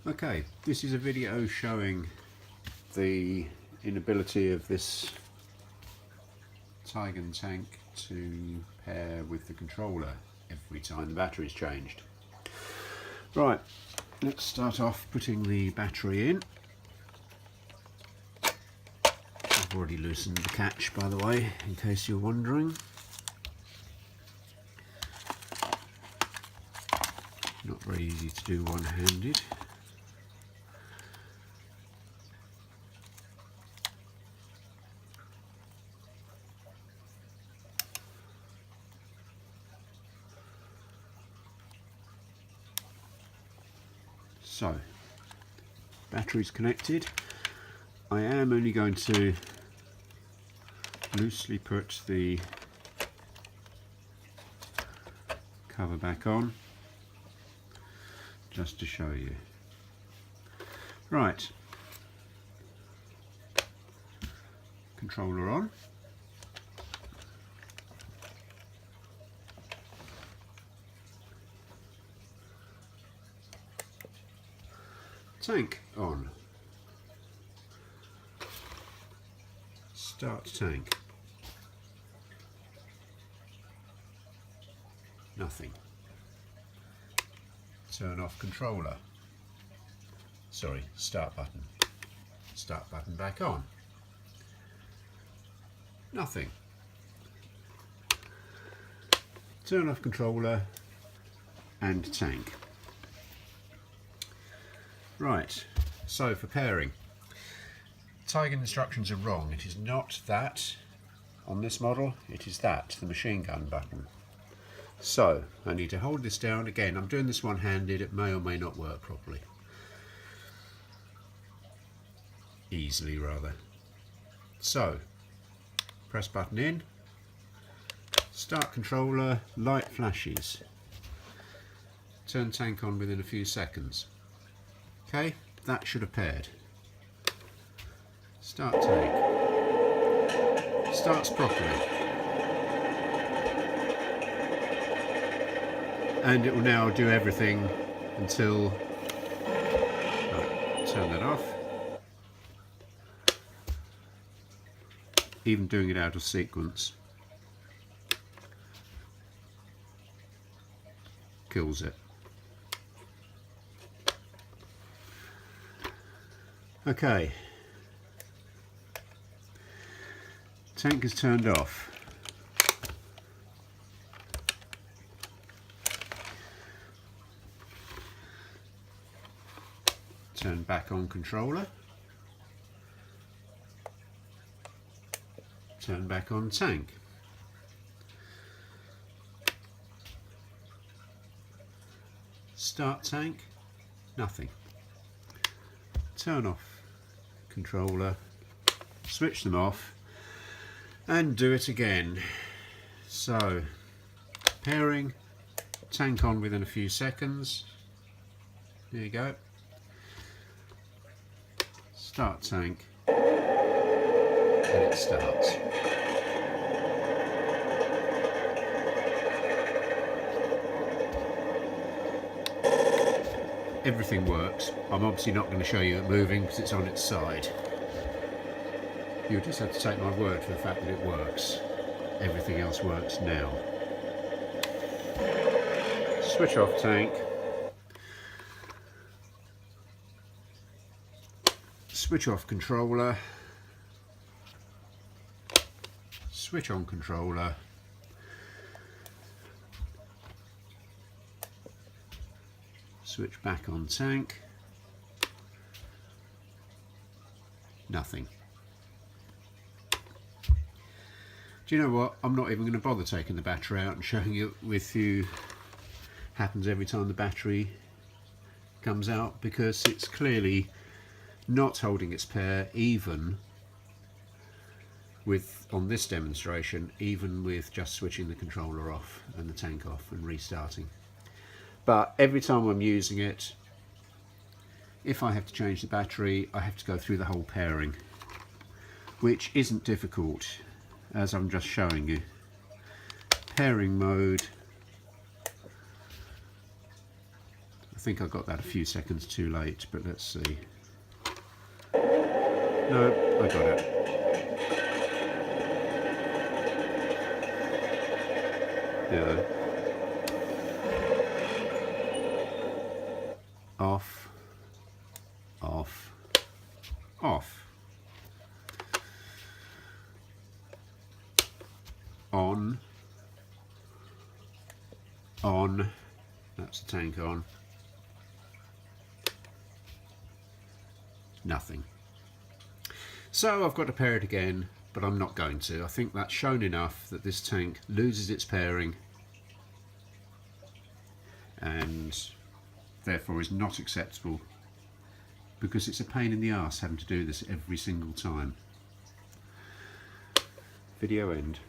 Okay, this is a video showing the inability of this Taigen tank to pair with the controller every time the battery is changed. Right, let's start off putting the battery in. I've already loosened the catch, by the way, in case you're wondering. Not very easy to do one-handed. So, battery's connected. I am only going to loosely put the cover back on, just to show you. Right, controller on. Tank on. Start tank. Nothing. Turn off controller. Sorry, start button. Start button back on. Nothing. Turn off controller and tank. Right, so for pairing, Taigen instructions are wrong. It is not that on this model, it is that, the machine gun button. So, I need to hold this down. Again, I'm doing this one-handed, it may or may not work properly. Easily, rather. So, press button in, start controller, light flashes. Turn tank on within a few seconds. Okay, that should have paired. Start tank. Starts properly. And it will now do everything until... Right, turn that off. Even doing it out of sequence kills it. Okay, tank is turned off. Turn back on controller. Turn back on tank. Start tank, nothing. Turn off controller, switch them off and do it again. So, pairing, tank on within a few seconds. There you go. Start tank and it starts. Everything works. I'm obviously not going to show you it moving because it's on its side. You'll just have to take my word for the fact that it works. Everything else works now. Switch off tank. Switch off controller. Switch on controller. Switch back on tank. Nothing. Do you know what? I'm not even going to bother taking the battery out and showing it with you. Happens every time the battery comes out because it's clearly not holding its pair, even with, on this demonstration, even with just switching the controller off and the tank off and restarting. But every time I'm using it, if I have to change the battery, I have to go through the whole pairing, which isn't difficult, as I'm just showing you. Pairing mode, think I got that a few seconds too late, but let's see. No, I got it. Yeah. Off, off, off. On, that's the tank on. Nothing. So I've got to pair it again, but I'm not going to. I think that's shown enough that this tank loses its pairing and therefore is not acceptable, because it's a pain in the arse having to do this every single time. Video end.